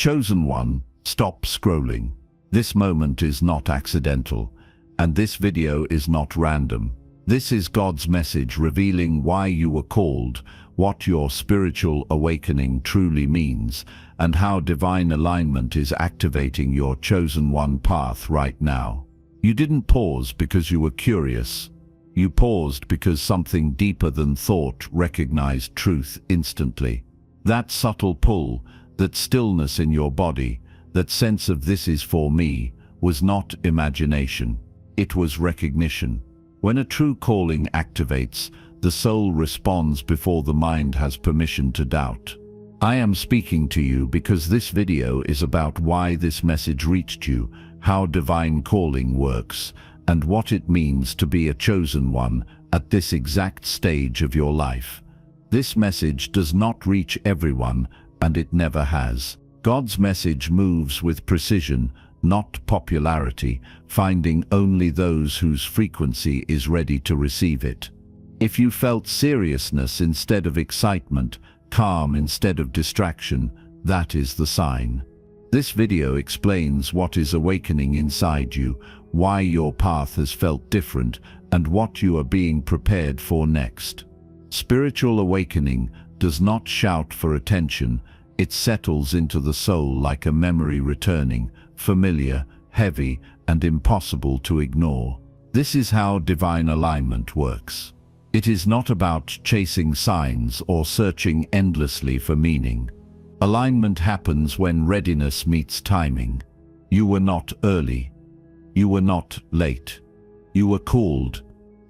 Chosen one, stop scrolling. This moment is not accidental, and this video is not random. This is God's message revealing why you were called, what your spiritual awakening truly means, and how divine alignment is activating your chosen one path right now. You didn't pause because you were curious. You paused because something deeper than thought recognized truth instantly. That subtle pull, that stillness in your body, that sense of "this is for me," was not imagination. It was recognition. When a true calling activates, the soul responds before the mind has permission to doubt. I am speaking to you because this video is about why this message reached you, how divine calling works, and what it means to be a chosen one at this exact stage of your life. This message does not reach everyone, and it never has. God's message moves with precision, not popularity, finding only those whose frequency is ready to receive it. If you felt seriousness instead of excitement, calm instead of distraction, that is the sign. This video explains what is awakening inside you, why your path has felt different, and what you are being prepared for next. Spiritual awakening does not shout for attention. It settles into the soul like a memory returning, familiar, heavy, and impossible to ignore. This is how divine alignment works. It is not about chasing signs or searching endlessly for meaning. Alignment happens when readiness meets timing. You were not early. You were not late. You were called.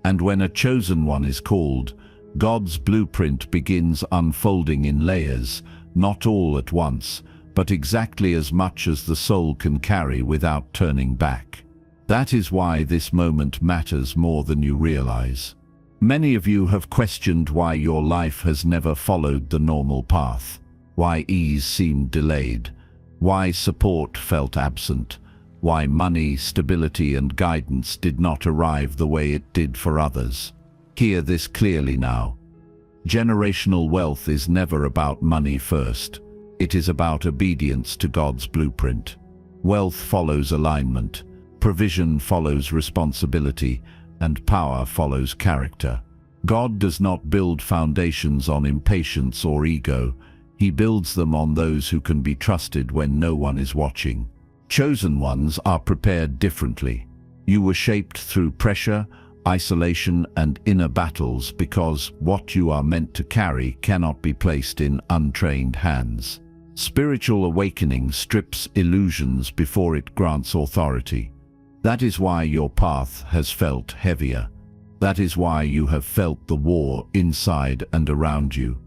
And when a chosen one is called, God's blueprint begins unfolding in layers, not all at once, but exactly as much as the soul can carry without turning back. That is why this moment matters more than you realize. Many of you have questioned why your life has never followed the normal path, why ease seemed delayed, why support felt absent, why money, stability, and guidance did not arrive the way it did for others. Hear this clearly now. Generational wealth is never about money first. It is about obedience to God's blueprint. Wealth follows alignment, provision follows responsibility, and power follows character. God does not build foundations on impatience or ego. He builds them on those who can be trusted when no one is watching. Chosen ones are prepared differently. You were shaped through pressure, isolation, and inner battles because what you are meant to carry cannot be placed in untrained hands. Spiritual awakening strips illusions before it grants authority. That is why your path has felt heavier. That is why you have felt the war inside and around you.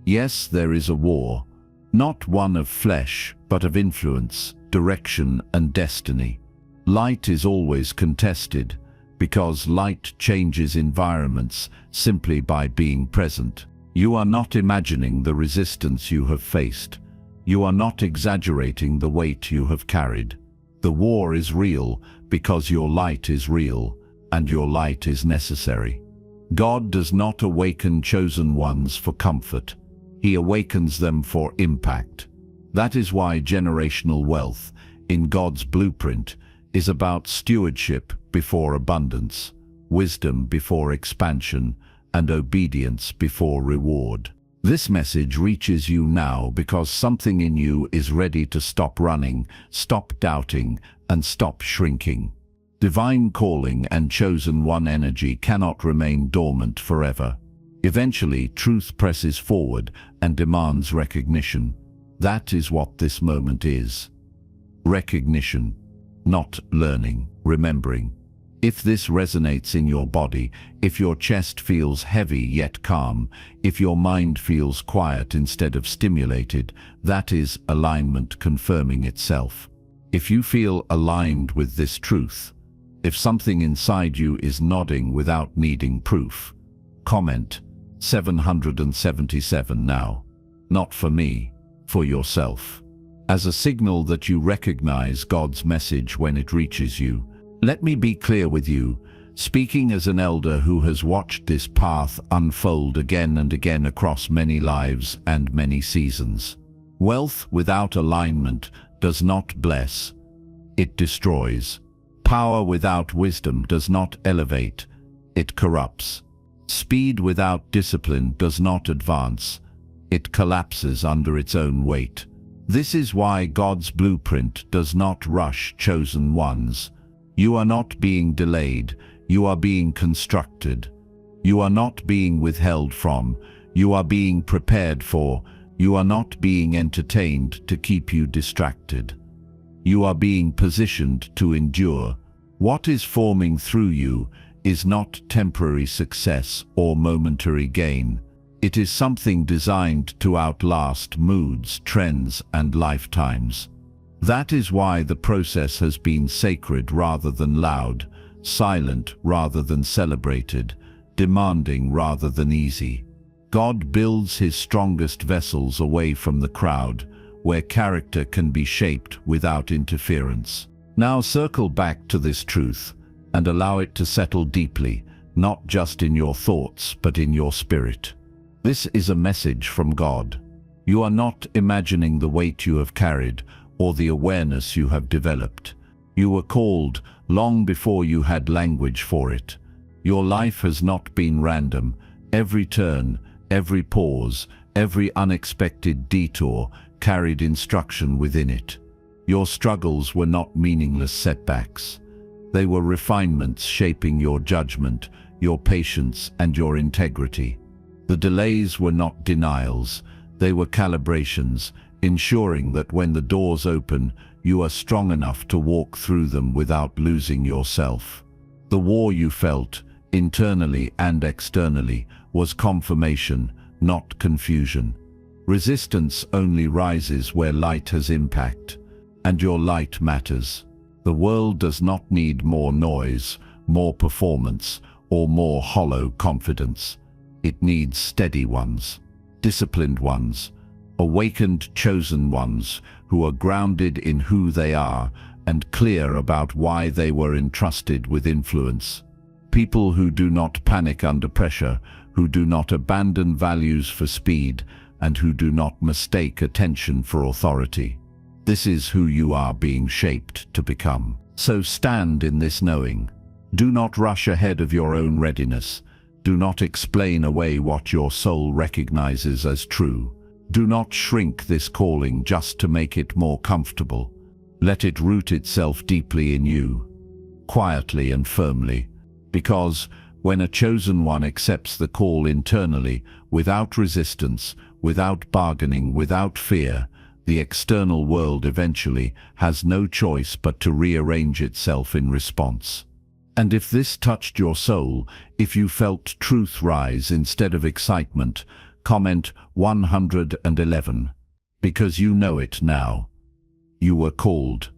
Yes, there is a war, not one of flesh, but of influence, direction, and destiny. Light is always contested, because light changes environments simply by being present. You are not imagining the resistance you have faced. You are not exaggerating the weight you have carried. The war is real because your light is real, and your light is necessary. God does not awaken chosen ones for comfort. He awakens them for impact. That is why generational wealth, in God's blueprint, is about stewardship before abundance, wisdom before expansion, and obedience before reward. This message reaches you now because something in you is ready to stop running, stop doubting, and stop shrinking. Divine calling and chosen one energy cannot remain dormant forever. Eventually, truth presses forward and demands recognition. That is what this moment is. Recognition, not learning, remembering. If this resonates in your body, if your chest feels heavy yet calm, if your mind feels quiet instead of stimulated, that is alignment confirming itself. If you feel aligned with this truth, if something inside you is nodding without needing proof, comment 777 now. Not for me, for yourself. As a signal that you recognize God's message when it reaches you. Let me be clear with you, speaking as an elder who has watched this path unfold again and again across many lives and many seasons. Wealth without alignment does not bless, it destroys. Power without wisdom does not elevate, it corrupts. Speed without discipline does not advance, it collapses under its own weight. This is why God's blueprint does not rush chosen ones. You are not being delayed, you are being constructed. You are not being withheld from, you are being prepared for. You are not being entertained to keep you distracted. You are being positioned to endure. What is forming through you is not temporary success or momentary gain. It is something designed to outlast moods, trends, and lifetimes. That is why the process has been sacred rather than loud, silent rather than celebrated, demanding rather than easy. God builds his strongest vessels away from the crowd, where character can be shaped without interference. Now circle back to this truth and allow it to settle deeply, not just in your thoughts, but in your spirit. This is a message from God. You are not imagining the weight you have carried or the awareness you have developed. You were called long before you had language for it. Your life has not been random. Every turn, every pause, every unexpected detour carried instruction within it. Your struggles were not meaningless setbacks. They were refinements shaping your judgment, your patience, and your integrity. The delays were not denials, they were calibrations, ensuring that when the doors open, you are strong enough to walk through them without losing yourself. The war you felt, internally and externally, was confirmation, not confusion. Resistance only rises where light has impact, and your light matters. The world does not need more noise, more performance, or more hollow confidence. It needs steady ones, disciplined ones, awakened chosen ones who are grounded in who they are and clear about why they were entrusted with influence. People who do not panic under pressure, who do not abandon values for speed, and who do not mistake attention for authority. This is who you are being shaped to become. So stand in this knowing. Do not rush ahead of your own readiness. Do not explain away what your soul recognizes as true. Do not shrink this calling just to make it more comfortable. Let it root itself deeply in you, quietly and firmly, because when a chosen one accepts the call internally, without resistance, without bargaining, without fear, the external world eventually has no choice but to rearrange itself in response. And if this touched your soul, if you felt truth rise instead of excitement, comment 111, because you know it now. You were called.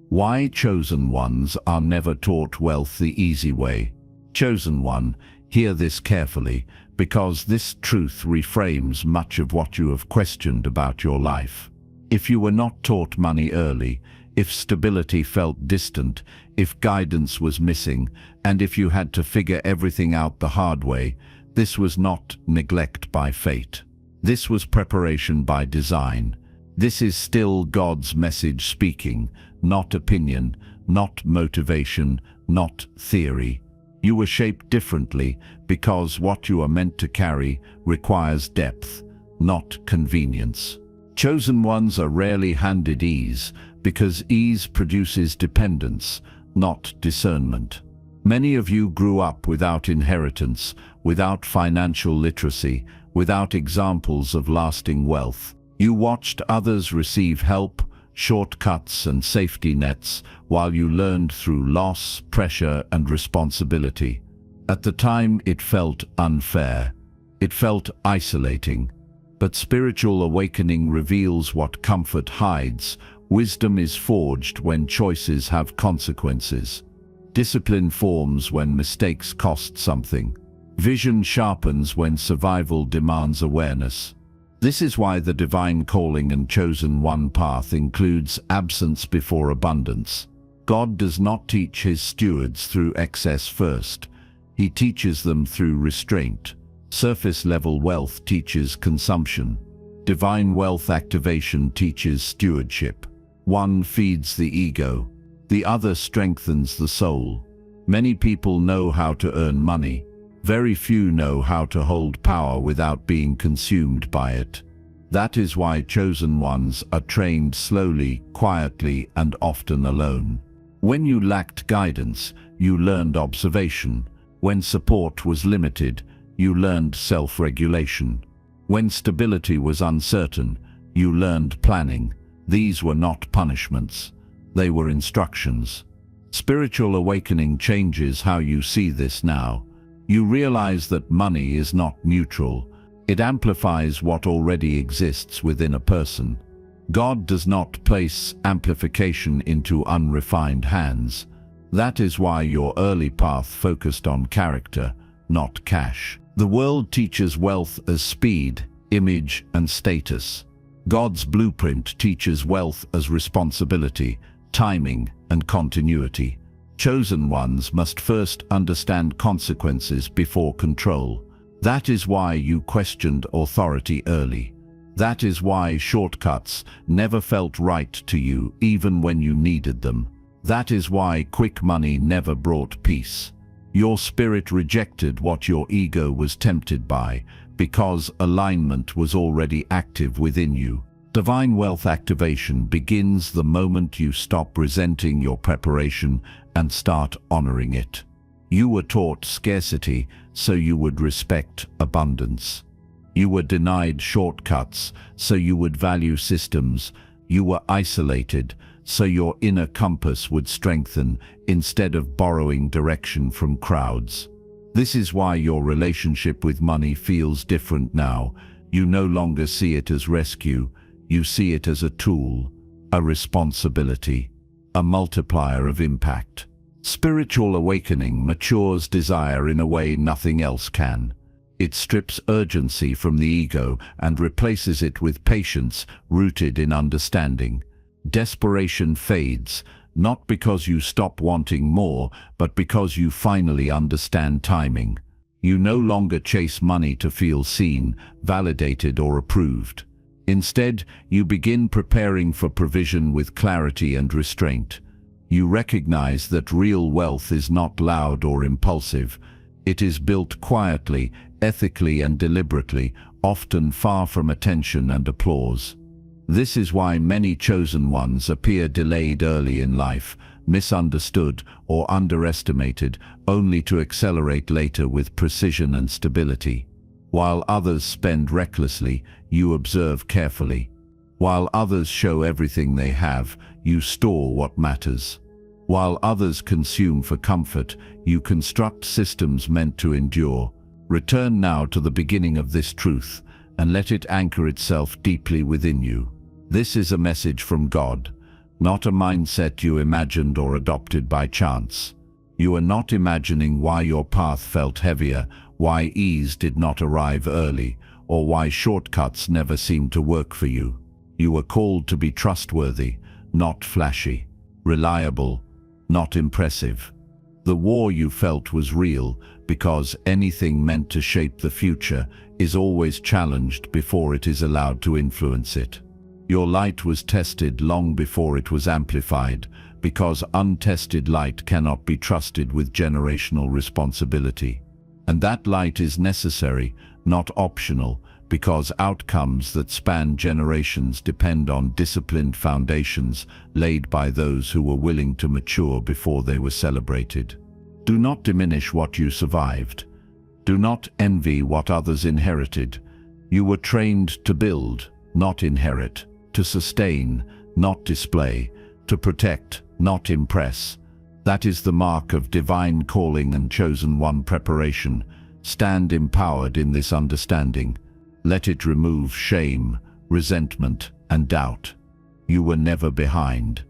Why chosen ones are never taught wealth the easy way. Chosen one, hear this carefully, because this truth reframes much of what you have questioned about your life. If you were not taught money early, if stability felt distant, if guidance was missing, and if you had to figure everything out the hard way, this was not neglect by fate. This was preparation by design. This is still God's message speaking, not opinion, not motivation, not theory. You were shaped differently because what you are meant to carry requires depth, not convenience. Chosen ones are rarely handed ease because ease produces dependence, not discernment. Many of you grew up without inheritance, without financial literacy, without examples of lasting wealth. You watched others receive help, shortcuts and safety nets, while you learned through loss, pressure, and responsibility. At the time, it felt unfair. It felt isolating. But spiritual awakening reveals what comfort hides. Wisdom is forged when choices have consequences. Discipline forms when mistakes cost something. Vision sharpens when survival demands awareness. This is why the divine calling and chosen one path includes absence before abundance. God does not teach his stewards through excess first. He teaches them through restraint. Surface-level wealth teaches consumption. Divine wealth activation teaches stewardship. One feeds the ego, the other strengthens the soul. Many people know how to earn money. Very few know how to hold power without being consumed by it. That is why chosen ones are trained slowly, quietly, and often alone. When you lacked guidance, you learned observation. When support was limited, you learned self-regulation. When stability was uncertain, you learned planning. These were not punishments. They were instructions. Spiritual awakening changes how you see this now. You realize that money is not neutral. It amplifies what already exists within a person. God does not place amplification into unrefined hands. That is why your early path focused on character, not cash. The world teaches wealth as speed, image, and status. God's blueprint teaches wealth as responsibility, timing, and continuity. Chosen ones must first understand consequences before control. That is why you questioned authority early. That is why shortcuts never felt right to you even when you needed them. That is why quick money never brought peace. Your spirit rejected what your ego was tempted by, because alignment was already active within you. Divine wealth activation begins the moment you stop resenting your preparation and start honoring it. You were taught scarcity, so you would respect abundance. You were denied shortcuts, so you would value systems. You were isolated, so your inner compass would strengthen instead of borrowing direction from crowds. This is why your relationship with money feels different now. You no longer see it as rescue. You see it as a tool, a responsibility, a multiplier of impact. Spiritual awakening matures desire in a way nothing else can. It strips urgency from the ego and replaces it with patience rooted in understanding. Desperation fades, not because you stop wanting more, but because you finally understand timing. You no longer chase money to feel seen, validated, or approved. Instead, you begin preparing for provision with clarity and restraint. You recognize that real wealth is not loud or impulsive. It is built quietly, ethically, and deliberately, often far from attention and applause. This is why many chosen ones appear delayed early in life, misunderstood or underestimated, only to accelerate later with precision and stability. While others spend recklessly, you observe carefully. While others show everything they have, you store what matters. While others consume for comfort, you construct systems meant to endure. Return now to the beginning of this truth, and let it anchor itself deeply within you. This is a message from God, not a mindset you imagined or adopted by chance. You are not imagining why your path felt heavier, why ease did not arrive early, or why shortcuts never seemed to work for you. You were called to be trustworthy, not flashy, reliable, not impressive. The war you felt was real, because anything meant to shape the future is always challenged before it is allowed to influence it. Your light was tested long before it was amplified, because untested light cannot be trusted with generational responsibility. And that light is necessary, not optional, because outcomes that span generations depend on disciplined foundations laid by those who were willing to mature before they were celebrated. Do not diminish what you survived. Do not envy what others inherited. You were trained to build, not inherit, to sustain, not display, to protect, not impress. That is the mark of divine calling and chosen one preparation. Stand empowered in this understanding. Let it remove shame, resentment, and doubt. You were never behind.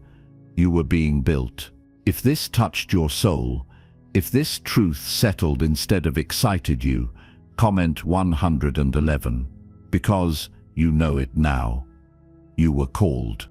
You were being built. If this touched your soul, if this truth settled instead of excited you, comment 111, because you know it now. You were called.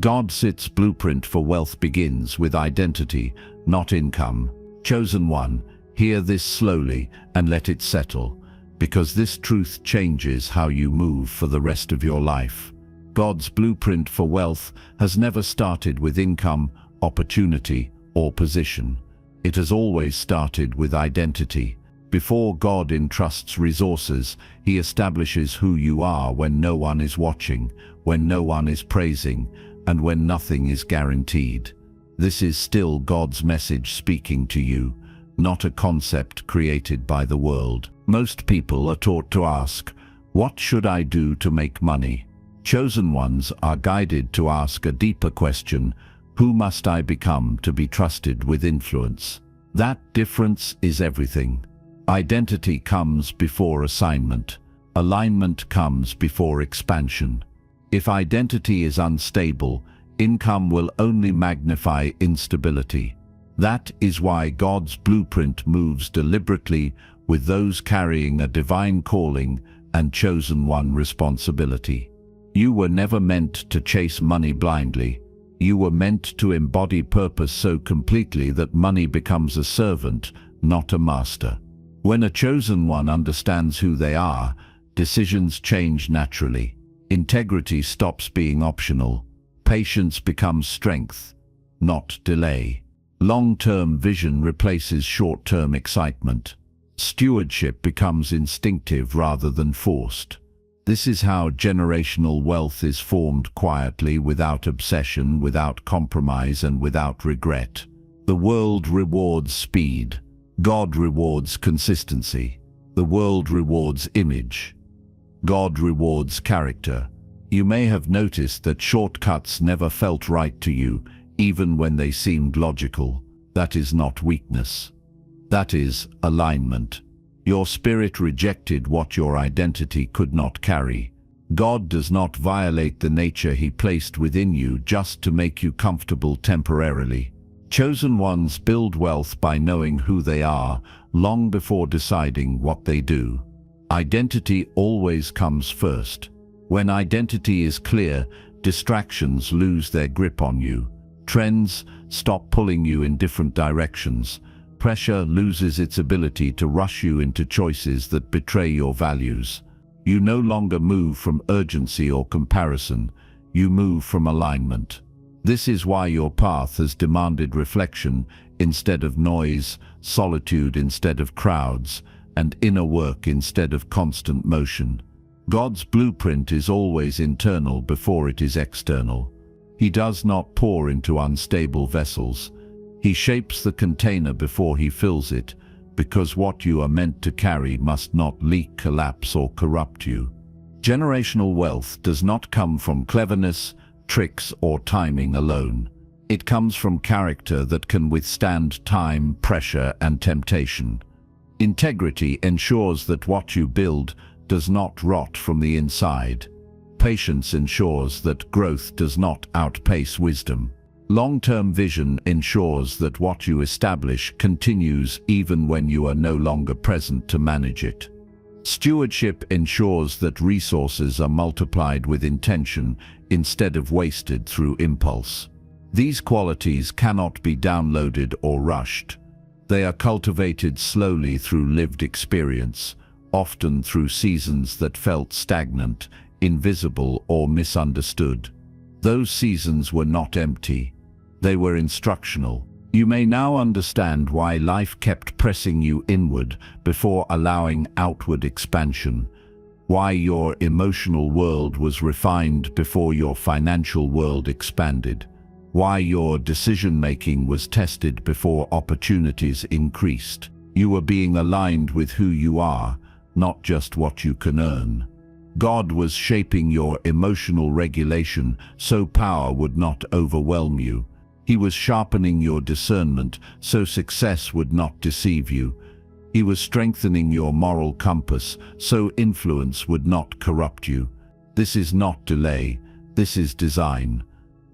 God's blueprint for wealth begins with identity, not income. Chosen one, hear this slowly and let it settle. because this truth changes how you move for the rest of your life. God's blueprint for wealth has never started with income, opportunity, or position. It has always started with identity. Before God entrusts resources, He establishes who you are when no one is watching, when no one is praising, and when nothing is guaranteed. This is still God's message speaking to you, not a concept created by the world. Most people are taught to ask, "What should I do to make money?" Chosen ones are guided to ask a deeper question, "Who must I become to be trusted with influence?" That difference is everything. Identity comes before assignment. Alignment comes before expansion. If identity is unstable, income will only magnify instability. That is why God's blueprint moves deliberately with those carrying a divine calling and chosen one responsibility. You were never meant to chase money blindly. You were meant to embody purpose so completely that money becomes a servant, not a master. When a chosen one understands who they are, decisions change naturally. Integrity stops being optional. Patience becomes strength, not delay. Long-term vision replaces short-term excitement. Stewardship becomes instinctive rather than forced. This is how generational wealth is formed quietly, without obsession, without compromise, and without regret. The world rewards speed. God rewards consistency. The world rewards image. God rewards character. You may have noticed that shortcuts never felt right to you, even when they seemed logical. That is not weakness. That is alignment. Your spirit rejected what your identity could not carry. God does not violate the nature He placed within you just to make you comfortable temporarily. Chosen ones build wealth by knowing who they are, long before deciding what they do. Identity always comes first. When identity is clear, distractions lose their grip on you. Trends stop pulling you in different directions. Pressure loses its ability to rush you into choices that betray your values. You no longer move from urgency or comparison. You move from alignment. This is why your path has demanded reflection instead of noise, solitude instead of crowds, and inner work instead of constant motion. God's blueprint is always internal before it is external. He does not pour into unstable vessels. He shapes the container before He fills it, because what you are meant to carry must not leak, collapse, or corrupt you. Generational wealth does not come from cleverness, tricks, or timing alone. It comes from character that can withstand time, pressure, and temptation. Integrity ensures that what you build does not rot from the inside. Patience ensures that growth does not outpace wisdom. Long-term vision ensures that what you establish continues even when you are no longer present to manage it. Stewardship ensures that resources are multiplied with intention instead of wasted through impulse. These qualities cannot be downloaded or rushed. They are cultivated slowly through lived experience, often through seasons that felt stagnant, invisible, or misunderstood. Those seasons were not empty. They were instructional. You may now understand why life kept pressing you inward before allowing outward expansion, why your emotional world was refined before your financial world expanded, why your decision-making was tested before opportunities increased. You were being aligned with who you are, not just what you can earn. God was shaping your emotional regulation so power would not overwhelm you. He was sharpening your discernment so success would not deceive you. He was strengthening your moral compass so influence would not corrupt you. This is not delay, this is design.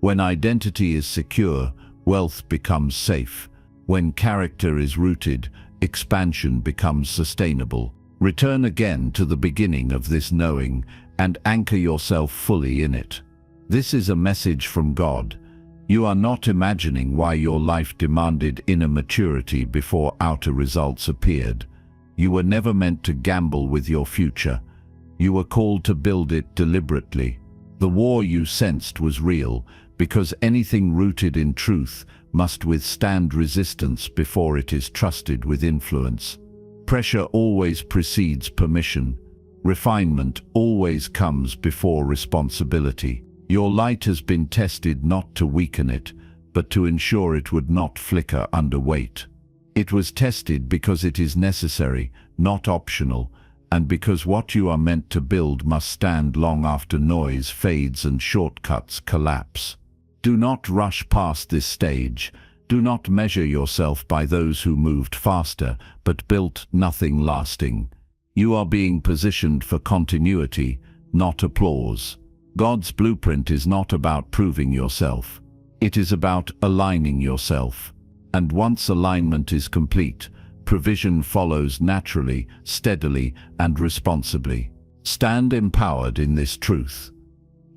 When identity is secure, wealth becomes safe. When character is rooted, expansion becomes sustainable. Return again to the beginning of this knowing and anchor yourself fully in it. This is a message from God. You are not imagining why your life demanded inner maturity before outer results appeared. You were never meant to gamble with your future. You were called to build it deliberately. The war you sensed was real, because anything rooted in truth must withstand resistance before it is trusted with influence. Pressure always precedes permission. Refinement always comes before responsibility. Your light has been tested not to weaken it, but to ensure it would not flicker under weight. It was tested because it is necessary, not optional, and because what you are meant to build must stand long after noise fades and shortcuts collapse. Do not rush past this stage. Do not measure yourself by those who moved faster, but built nothing lasting. You are being positioned for continuity, not applause. God's blueprint is not about proving yourself. It is about aligning yourself. And once alignment is complete, provision follows naturally, steadily, and responsibly. Stand empowered in this truth.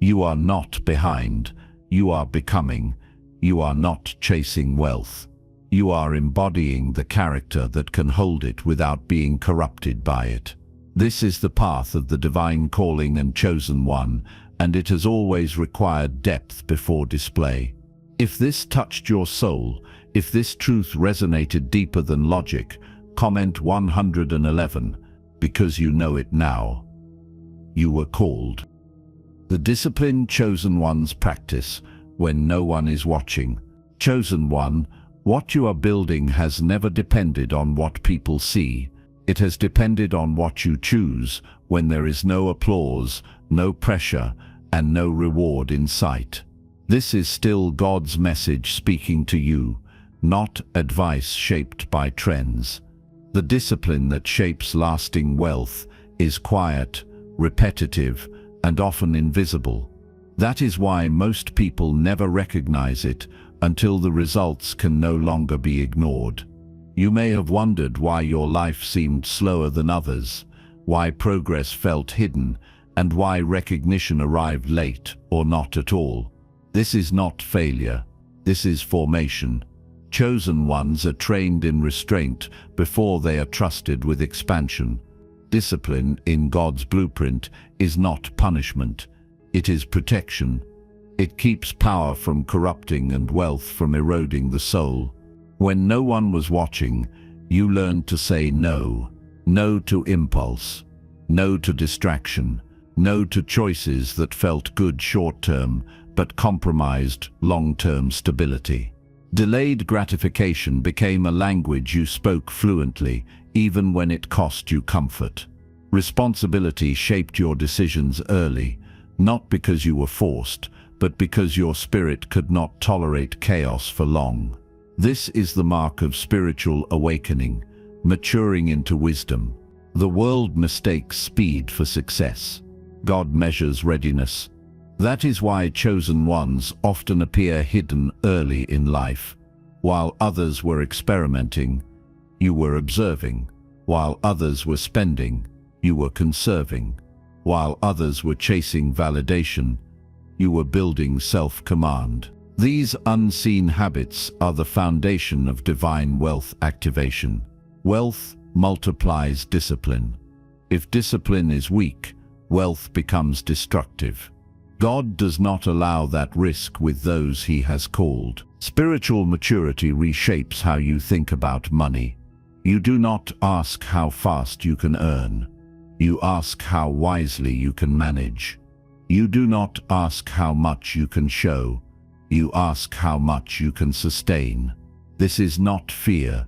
You are not behind. You are becoming. You are not chasing wealth. You are embodying the character that can hold it without being corrupted by it. This is the path of the divine calling and chosen one, and it has always required depth before display. If this touched your soul, if this truth resonated deeper than logic, comment 111, because you know it now. You were called. The discipline chosen ones practice when no one is watching. Chosen one, what you are building has never depended on what people see. It has depended on what you choose when there is no applause, no pressure, and no reward in sight. This is still God's message speaking to you, not advice shaped by trends. The discipline that shapes lasting wealth is quiet, repetitive, and often invisible. That is why most people never recognize it until the results can no longer be ignored. You may have wondered why your life seemed slower than others, why progress felt hidden, and why recognition arrived late or not at all. This is not failure. This is formation. Chosen ones are trained in restraint before they are trusted with expansion. Discipline in God's blueprint is not punishment. It is protection. It keeps power from corrupting and wealth from eroding the soul. When no one was watching, you learned to say no. No to impulse. No to distraction. No to choices that felt good short-term, but compromised long-term stability. Delayed gratification became a language you spoke fluently, even when it cost you comfort. Responsibility shaped your decisions early, not because you were forced, but because your spirit could not tolerate chaos for long. This is the mark of spiritual awakening, maturing into wisdom. The world mistakes speed for success. God measures readiness. That is why chosen ones often appear hidden early in life. While others were experimenting, you were observing. While others were spending, you were conserving. While others were chasing validation, you were building self-command. These unseen habits are the foundation of divine wealth activation. Wealth multiplies discipline. If discipline is weak, wealth becomes destructive. God does not allow that risk with those He has called. Spiritual maturity reshapes how you think about money. You do not ask how fast you can earn. You ask how wisely you can manage. You do not ask how much you can show. You ask how much you can sustain. This is not fear.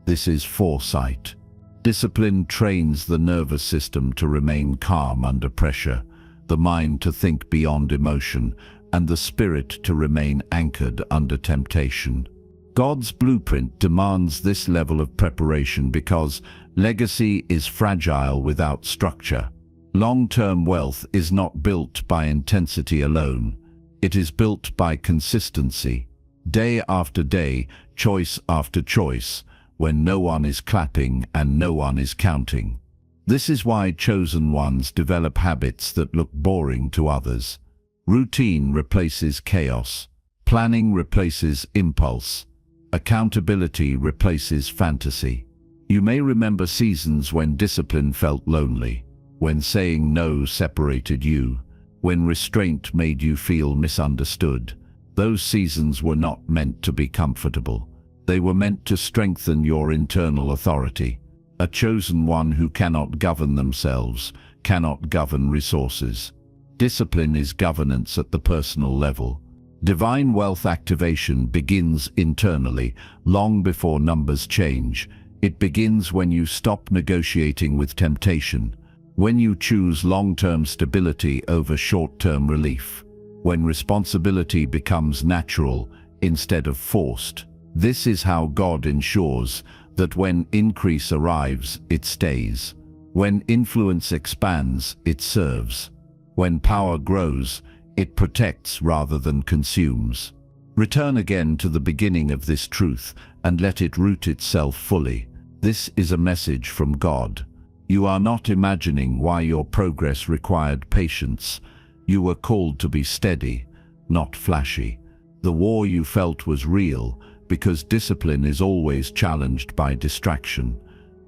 This is foresight. Discipline trains the nervous system to remain calm under pressure, the mind to think beyond emotion, and the spirit to remain anchored under temptation. God's blueprint demands this level of preparation because legacy is fragile without structure. Long-term wealth is not built by intensity alone. It is built by consistency. Day after day, choice after choice, when no one is clapping and no one is counting. This is why chosen ones develop habits that look boring to others. Routine replaces chaos. Planning replaces impulse. Accountability replaces fantasy. You may remember seasons when discipline felt lonely, when saying no separated you, when restraint made you feel misunderstood. Those seasons were not meant to be comfortable. They were meant to strengthen your internal authority. A chosen one who cannot govern themselves, cannot govern resources. Discipline is governance at the personal level. Divine wealth activation begins internally, long before numbers change. It begins when you stop negotiating with temptation, when you choose long-term stability over short-term relief, when responsibility becomes natural instead of forced. This is how God ensures that when increase arrives, it stays. When influence expands, it serves. When power grows, it protects rather than consumes. Return again to the beginning of this truth and let it root itself fully. This is a message from God. You are not imagining why your progress required patience. You were called to be steady, not flashy. The war you felt was real, because discipline is always challenged by distraction.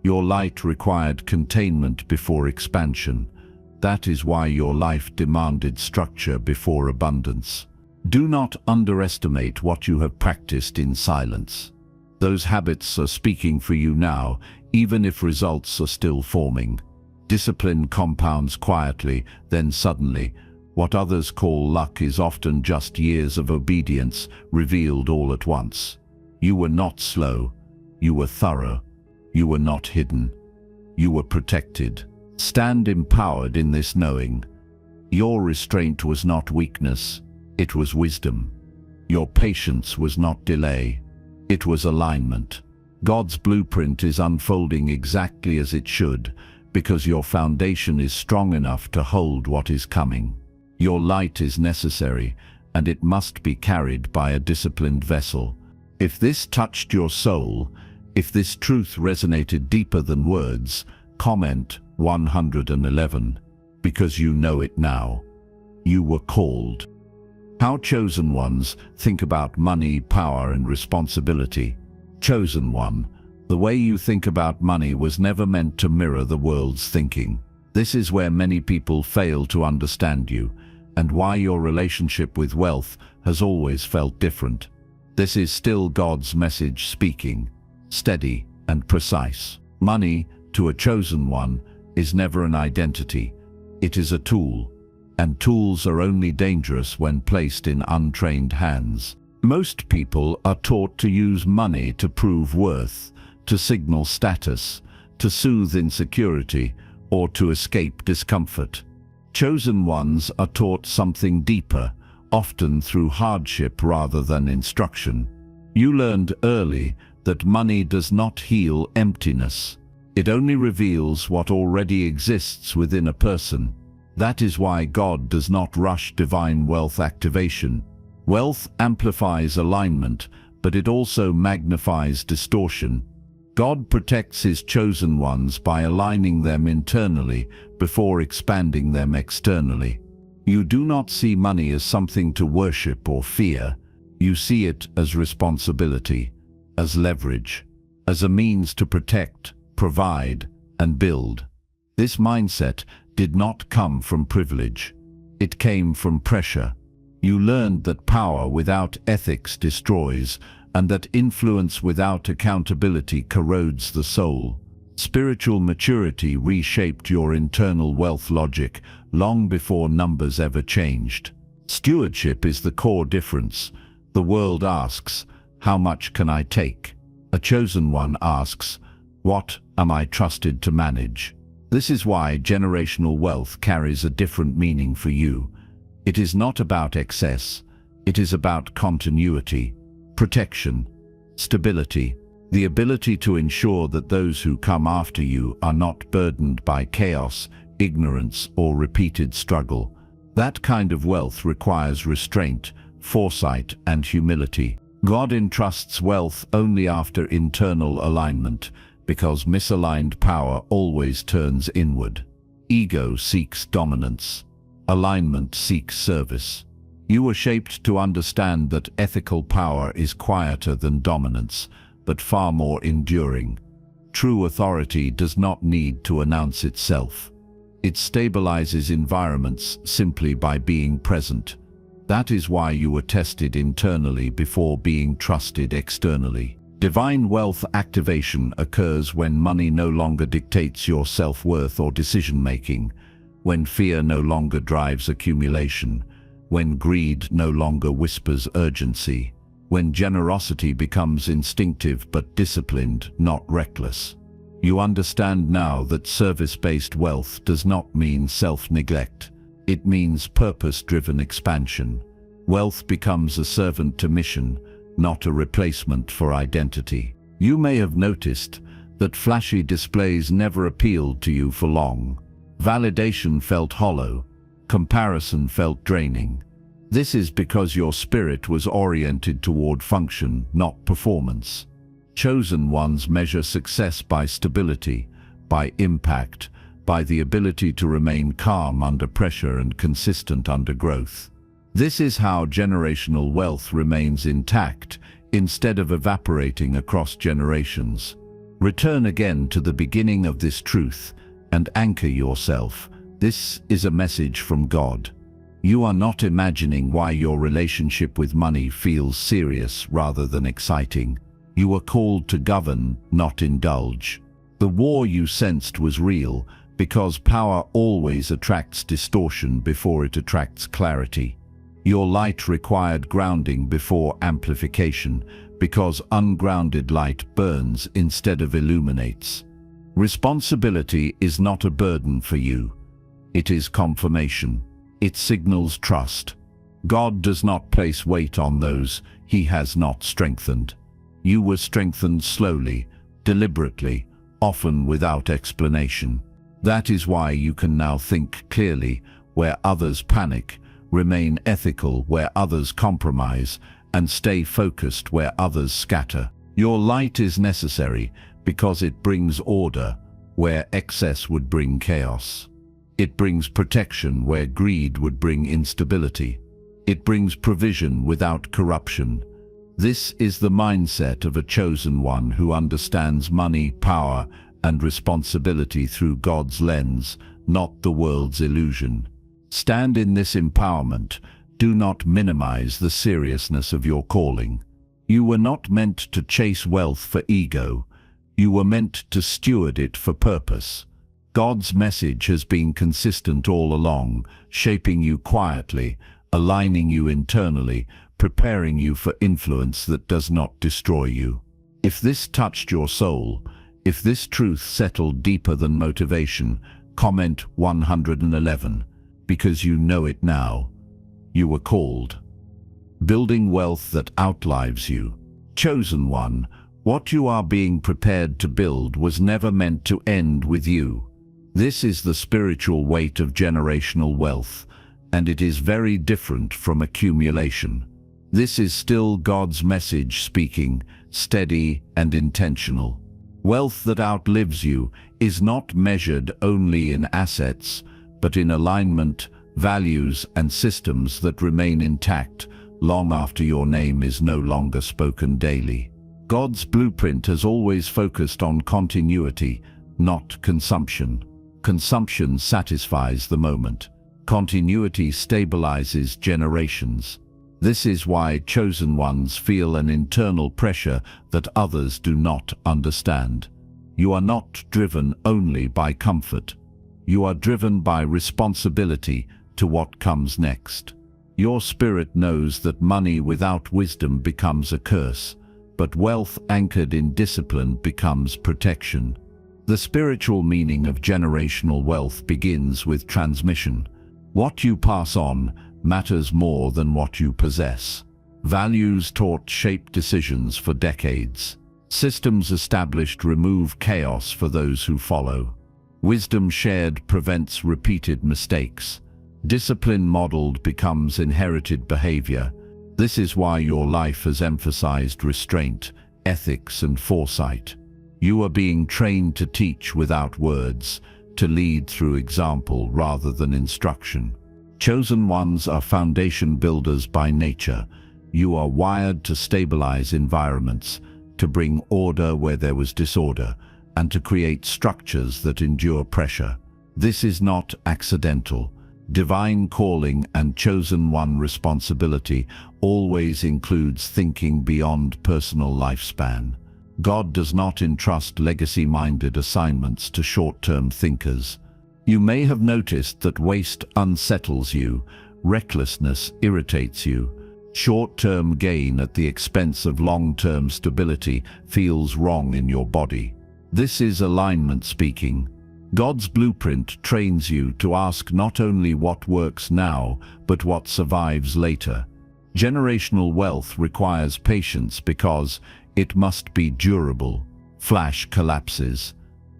Your light required containment before expansion. That is why your life demanded structure before abundance. Do not underestimate what you have practiced in silence. Those habits are speaking for you now, even if results are still forming. Discipline compounds quietly, then suddenly. What others call luck is often just years of obedience revealed all at once. You were not slow. You were thorough. You were not hidden. You were protected. Stand empowered in this knowing. Your restraint was not weakness, it was wisdom. Your patience was not delay, it was alignment. God's blueprint is unfolding exactly as it should, because your foundation is strong enough to hold what is coming. Your light is necessary, and it must be carried by a disciplined vessel. If this touched your soul, if this truth resonated deeper than words, comment 111, because you know it now. You were called. How chosen ones think about money, power, and responsibility. Chosen one, the way you think about money was never meant to mirror the world's thinking. This is where many people fail to understand you, and why your relationship with wealth has always felt different. This is still God's message speaking, steady and precise. Money, to a chosen one, is never an identity. It is a tool, and tools are only dangerous when placed in untrained hands. Most people are taught to use money to prove worth, to signal status, to soothe insecurity, or to escape discomfort. Chosen ones are taught something deeper, often through hardship rather than instruction. You learned early that money does not heal emptiness. It only reveals what already exists within a person. That is why God does not rush divine wealth activation. Wealth amplifies alignment, but it also magnifies distortion. God protects his chosen ones by aligning them internally before expanding them externally. You do not see money as something to worship or fear. You see it as responsibility, as leverage, as a means to protect, provide, and build. This mindset did not come from privilege. It came from pressure. You learned that power without ethics destroys, and that influence without accountability corrodes the soul. Spiritual maturity reshaped your internal wealth logic long before numbers ever changed. Stewardship is the core difference. The world asks, "How much can I take?" A chosen one asks, "What am I trusted to manage?" This is why generational wealth carries a different meaning for you. It is not about excess. It is about continuity, protection, stability, the ability to ensure that those who come after you are not burdened by chaos, ignorance, or repeated struggle. That kind of wealth requires restraint, foresight, and humility. God entrusts wealth only after internal alignment, because misaligned power always turns inward. Ego seeks dominance. Alignment seeks service. You were shaped to understand that ethical power is quieter than dominance, but far more enduring. True authority does not need to announce itself. It stabilizes environments simply by being present. That is why you were tested internally before being trusted externally. Divine wealth activation occurs when money no longer dictates your self-worth or decision-making, when fear no longer drives accumulation, when greed no longer whispers urgency, when generosity becomes instinctive but disciplined, not reckless. You understand now that service-based wealth does not mean self-neglect. It means purpose-driven expansion. Wealth becomes a servant to mission, not a replacement for identity. You may have noticed that flashy displays never appealed to you for long. Validation felt hollow. Comparison felt draining. This is because your spirit was oriented toward function, not performance. Chosen ones measure success by stability, by impact, by the ability to remain calm under pressure and consistent under growth. This is how generational wealth remains intact instead of evaporating across generations. Return again to the beginning of this truth and anchor yourself. This is a message from God. You are not imagining why your relationship with money feels serious rather than exciting. You are called to govern, not indulge. The war you sensed was real because power always attracts distortion before it attracts clarity. Your light required grounding before amplification because ungrounded light burns instead of illuminates. Responsibility is not a burden for you. It is confirmation. It signals trust. God does not place weight on those He has not strengthened. You were strengthened slowly, deliberately, often without explanation. That is why you can now think clearly where others panic, remain ethical where others compromise, and stay focused where others scatter. Your light is necessary because it brings order where excess would bring chaos. It brings protection where greed would bring instability. It brings provision without corruption. This is the mindset of a chosen one who understands money, power, and responsibility through God's lens, not the world's illusion. Stand in this empowerment. Do not minimize the seriousness of your calling. You were not meant to chase wealth for ego. You were meant to steward it for purpose. God's message has been consistent all along, shaping you quietly, aligning you internally, preparing you for influence that does not destroy you. If this touched your soul, if this truth settled deeper than motivation, comment 111, because you know it now. You were called. Building wealth that outlives you. Chosen one, what you are being prepared to build was never meant to end with you. This is the spiritual weight of generational wealth, and it is very different from accumulation. This is still God's message speaking, steady and intentional. Wealth that outlives you is not measured only in assets, but in alignment, values, and systems that remain intact long after your name is no longer spoken daily. God's blueprint has always focused on continuity, not consumption. Consumption satisfies the moment. Continuity stabilizes generations. This is why chosen ones feel an internal pressure that others do not understand. You are not driven only by comfort. You are driven by responsibility to what comes next. Your spirit knows that money without wisdom becomes a curse, but wealth anchored in discipline becomes protection. The spiritual meaning of generational wealth begins with transmission. What you pass on matters more than what you possess. Values taught shape decisions for decades. Systems established remove chaos for those who follow. Wisdom shared prevents repeated mistakes. Discipline modeled becomes inherited behavior. This is why your life has emphasized restraint, ethics, and foresight. You are being trained to teach without words, to lead through example rather than instruction. Chosen ones are foundation builders by nature. You are wired to stabilize environments, to bring order where there was disorder, and to create structures that endure pressure. This is not accidental. Divine calling and chosen one responsibility always includes thinking beyond personal lifespan. God does not entrust legacy-minded assignments to short-term thinkers. You may have noticed that waste unsettles you, recklessness irritates you. Short-term gain at the expense of long-term stability feels wrong in your body. This is alignment speaking. God's blueprint trains you to ask not only what works now, but what survives later. Generational wealth requires patience because it must be durable. Flash collapses.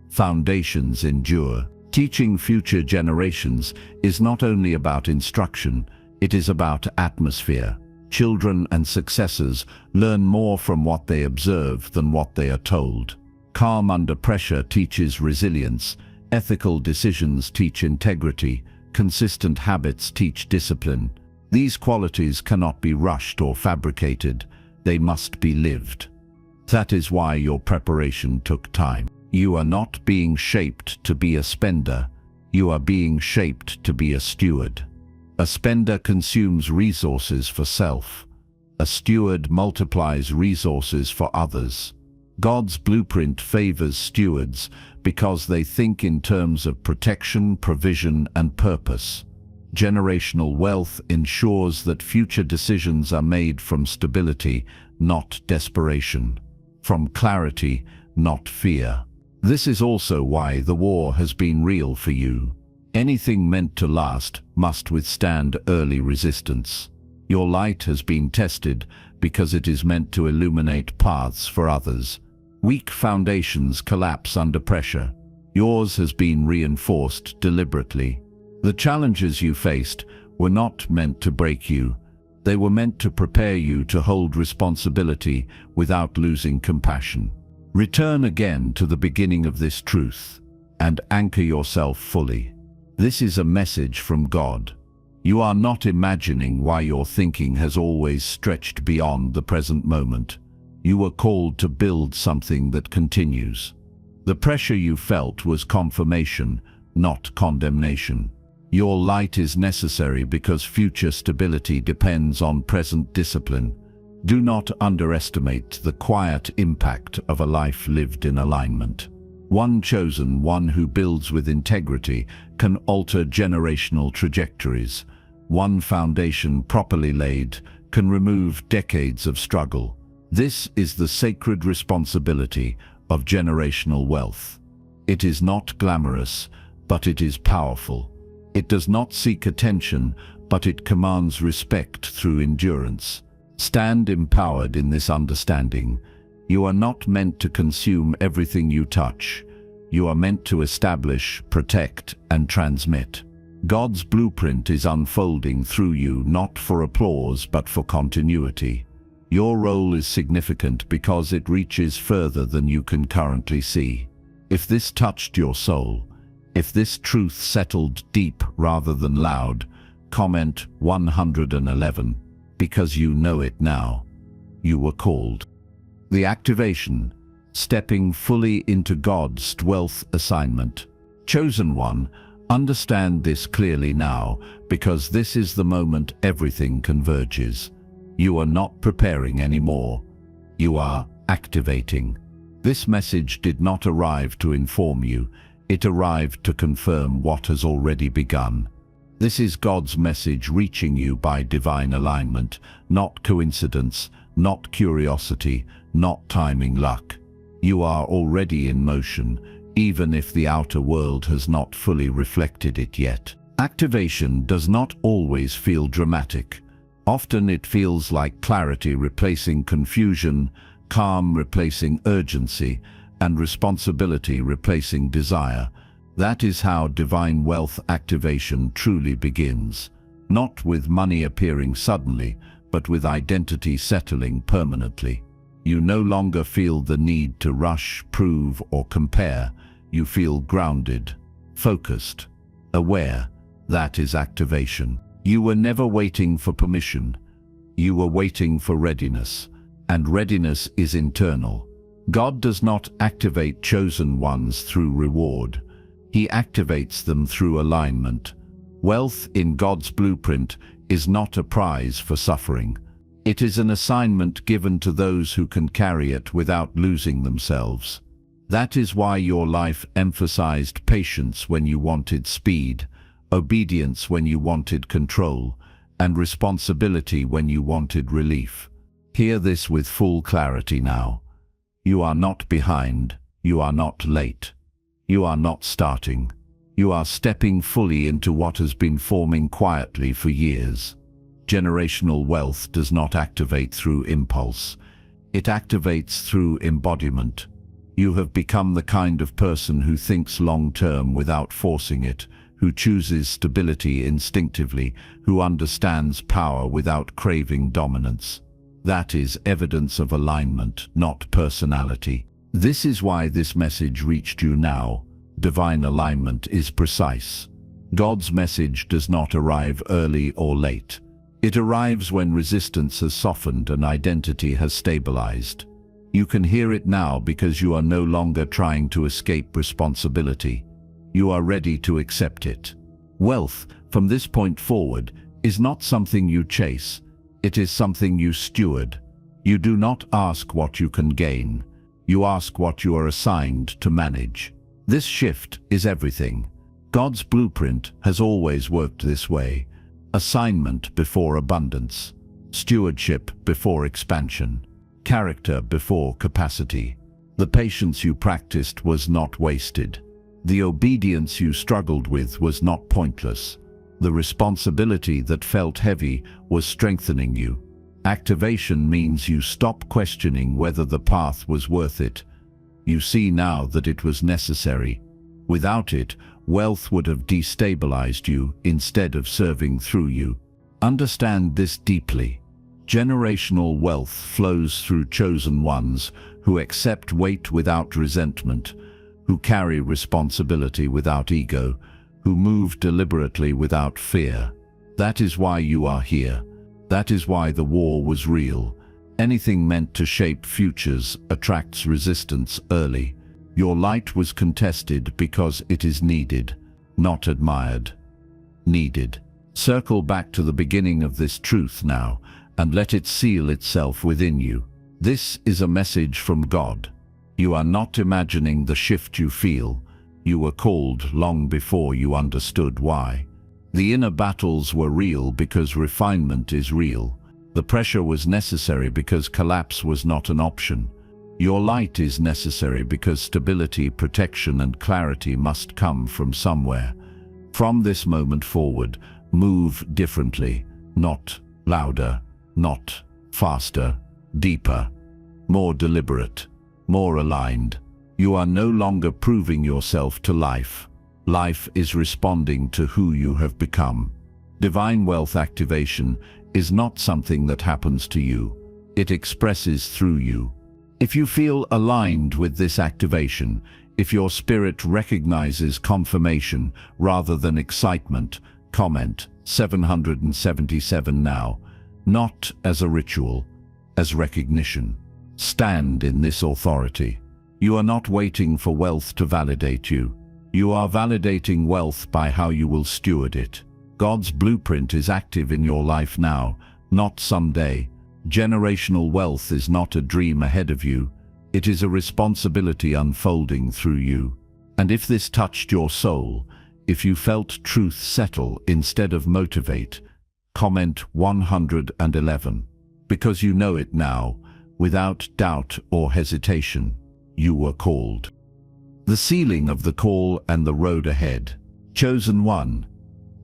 Foundations endure. Teaching future generations is not only about instruction, it is about atmosphere. Children and successors learn more from what they observe than what they are told. Calm under pressure teaches resilience. Ethical decisions teach integrity. Consistent habits teach discipline. These qualities cannot be rushed or fabricated. They must be lived. That is why your preparation took time. You are not being shaped to be a spender. You are being shaped to be a steward. A spender consumes resources for self. A steward multiplies resources for others. God's blueprint favors stewards because they think in terms of protection, provision, and purpose. Generational wealth ensures that future decisions are made from stability, not desperation. From clarity, not fear. This is also why the war has been real for you. Anything meant to last must withstand early resistance. Your light has been tested because it is meant to illuminate paths for others. Weak foundations collapse under pressure. Yours has been reinforced deliberately. The challenges you faced were not meant to break you. They were meant to prepare you to hold responsibility without losing compassion. Return again to the beginning of this truth and anchor yourself fully. This is a message from God. You are not imagining why your thinking has always stretched beyond the present moment. You were called to build something that continues. The pressure you felt was confirmation, not condemnation. Your light is necessary because future stability depends on present discipline. Do not underestimate the quiet impact of a life lived in alignment. One chosen, one who builds with integrity, can alter generational trajectories. One foundation properly laid can remove decades of struggle. This is the sacred responsibility of generational wealth. It is not glamorous, but it is powerful. It does not seek attention, but it commands respect through endurance. Stand empowered in this understanding. You are not meant to consume everything you touch. You are meant to establish, protect, and transmit. God's blueprint is unfolding through you, not for applause, but for continuity. Your role is significant because it reaches further than you can currently see. If this touched your soul, if this truth settled deep rather than loud, comment 111, because you know it now. You were called. The activation, stepping fully into God's wealth assignment. Chosen one, understand this clearly now, because this is the moment everything converges. You are not preparing anymore. You are activating. This message did not arrive to inform you. It arrived to confirm what has already begun. This is God's message reaching you by divine alignment, not coincidence, not curiosity, not timing luck. You are already in motion, even if the outer world has not fully reflected it yet. Activation does not always feel dramatic. Often it feels like clarity replacing confusion, calm replacing urgency, and responsibility replacing desire. That is how divine wealth activation truly begins. Not with money appearing suddenly, but with identity settling permanently. You no longer feel the need to rush, prove, or compare. You feel grounded, focused, aware. That is activation. You were never waiting for permission. You were waiting for readiness. And readiness is internal. God does not activate chosen ones through reward. He activates them through alignment. Wealth in God's blueprint is not a prize for suffering. It is an assignment given to those who can carry it without losing themselves. That is why your life emphasized patience when you wanted speed, obedience when you wanted control, and responsibility when you wanted relief. Hear this with full clarity now. You are not behind. You are not late. You are not starting. You are stepping fully into what has been forming quietly for years. Generational wealth does not activate through impulse. It activates through embodiment. You have become the kind of person who thinks long-term without forcing it, who chooses stability instinctively, who understands power without craving dominance. That is evidence of alignment, not personality. This is why this message reached you now. Divine alignment is precise. God's message does not arrive early or late. It arrives when resistance has softened and identity has stabilized. You can hear it now because you are no longer trying to escape responsibility. You are ready to accept it. Wealth, from this point forward, is not something you chase. It is something you steward. You do not ask what you can gain. You ask what you are assigned to manage. This shift is everything. God's blueprint has always worked this way. Assignment before abundance. Stewardship before expansion. Character before capacity. The patience you practiced was not wasted. The obedience you struggled with was not pointless. The responsibility that felt heavy was strengthening you. Activation means you stop questioning whether the path was worth it. You see now that it was necessary. Without it, wealth would have destabilized you instead of serving through you. Understand this deeply. Generational wealth flows through chosen ones who accept weight without resentment, who carry responsibility without ego, who move deliberately without fear. That is why you are here. That is why the war was real. Anything meant to shape futures attracts resistance early. Your light was contested because it is needed, not admired. Needed. Circle back to the beginning of this truth now, and let it seal itself within you. This is a message from God. You are not imagining the shift you feel. You were called long before you understood why. The inner battles were real because refinement is real. The pressure was necessary because collapse was not an option. Your light is necessary because stability, protection, and clarity must come from somewhere. From this moment forward, move differently, not louder, not faster, deeper, more deliberate, more aligned. You are no longer proving yourself to life. Life is responding to who you have become. Divine wealth activation is not something that happens to you. It expresses through you. If you feel aligned with this activation, if your spirit recognizes confirmation rather than excitement, comment 777 now. Not as a ritual, as recognition. Stand in this authority. You are not waiting for wealth to validate you. You are validating wealth by how you will steward it. God's blueprint is active in your life now, not someday. Generational wealth is not a dream ahead of you. It is a responsibility unfolding through you. And if this touched your soul, if you felt truth settle instead of motivate, comment 111. Because you know it now, without doubt or hesitation, you were called. The sealing of the call and the road ahead. Chosen one.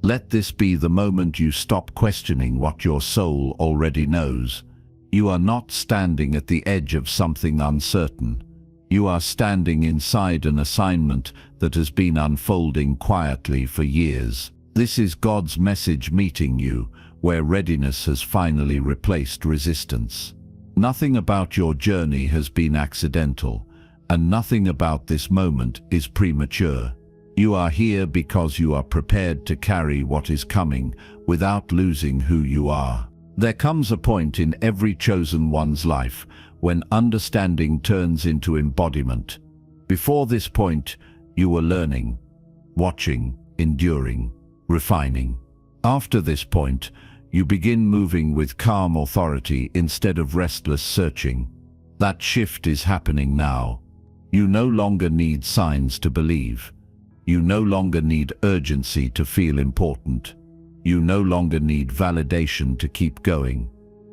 Let this be the moment you stop questioning what your soul already knows. You are not standing at the edge of something uncertain. You are standing inside an assignment that has been unfolding quietly for years. This is God's message meeting you, where readiness has finally replaced resistance. Nothing about your journey has been accidental, and nothing about this moment is premature. You are here because you are prepared to carry what is coming without losing who you are. There comes a point in every chosen one's life when understanding turns into embodiment. Before this point, you were learning, watching, enduring, refining. After this point, you begin moving with calm authority instead of restless searching. That shift is happening now. You no longer need signs to believe. You no longer need urgency to feel important. You no longer need validation to keep going.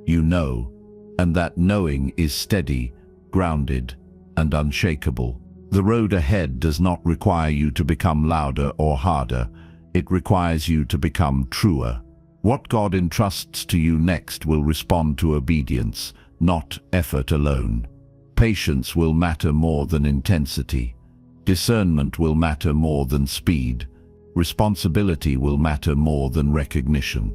You know, and that knowing is steady, grounded, and unshakable. The road ahead does not require you to become louder or harder. It requires you to become truer. What God entrusts to you next will respond to obedience, not effort alone. Patience will matter more than intensity. Discernment will matter more than speed. Responsibility will matter more than recognition.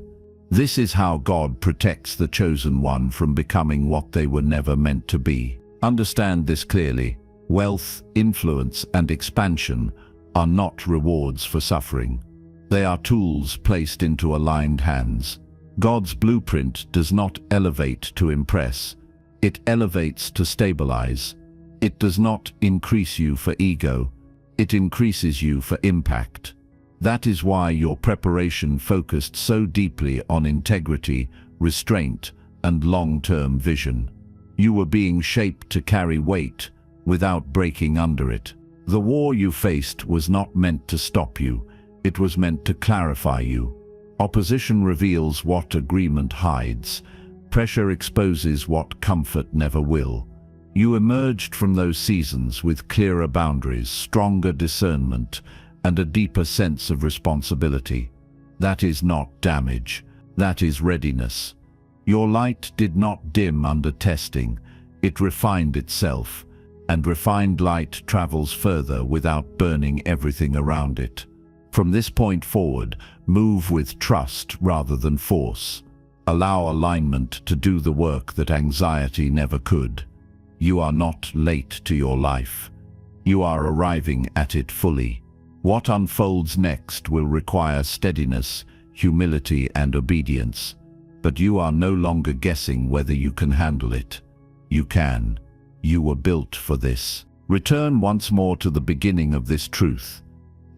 This is how God protects the chosen one from becoming what they were never meant to be. Understand this clearly. Wealth, influence, and expansion are not rewards for suffering. They are tools placed into aligned hands. God's blueprint does not elevate to impress. It elevates to stabilize. It does not increase you for ego. It increases you for impact. That is why your preparation focused so deeply on integrity, restraint, and long-term vision. You were being shaped to carry weight without breaking under it. The war you faced was not meant to stop you. It was meant to clarify you. Opposition reveals what agreement hides. Pressure exposes what comfort never will. You emerged from those seasons with clearer boundaries, stronger discernment, and a deeper sense of responsibility. That is not damage. That is readiness. Your light did not dim under testing. It refined itself, and refined light travels further without burning everything around it. From this point forward, move with trust rather than force. Allow alignment to do the work that anxiety never could. You are not late to your life. You are arriving at it fully. What unfolds next will require steadiness, humility, and obedience. But you are no longer guessing whether you can handle it. You can. You were built for this. Return once more to the beginning of this truth,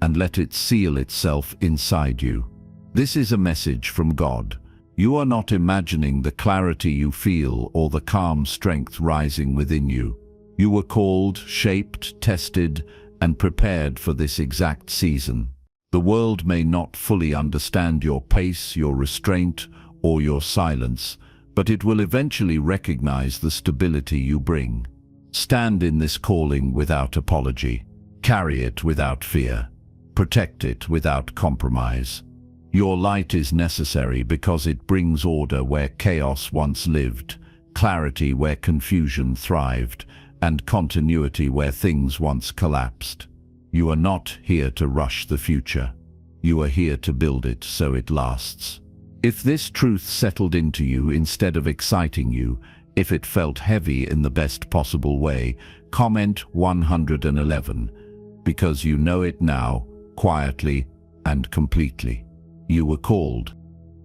and let it seal itself inside you. This is a message from God. You are not imagining the clarity you feel or the calm strength rising within you. You were called, shaped, tested, and prepared for this exact season. The world may not fully understand your pace, your restraint, or your silence, but it will eventually recognize the stability you bring. Stand in this calling without apology. Carry it without fear. Protect it without compromise. Your light is necessary because it brings order where chaos once lived, clarity where confusion thrived, and continuity where things once collapsed. You are not here to rush the future. You are here to build it so it lasts. If this truth settled into you instead of exciting you, if it felt heavy in the best possible way, comment 111, because you know it now, quietly and completely. You were called.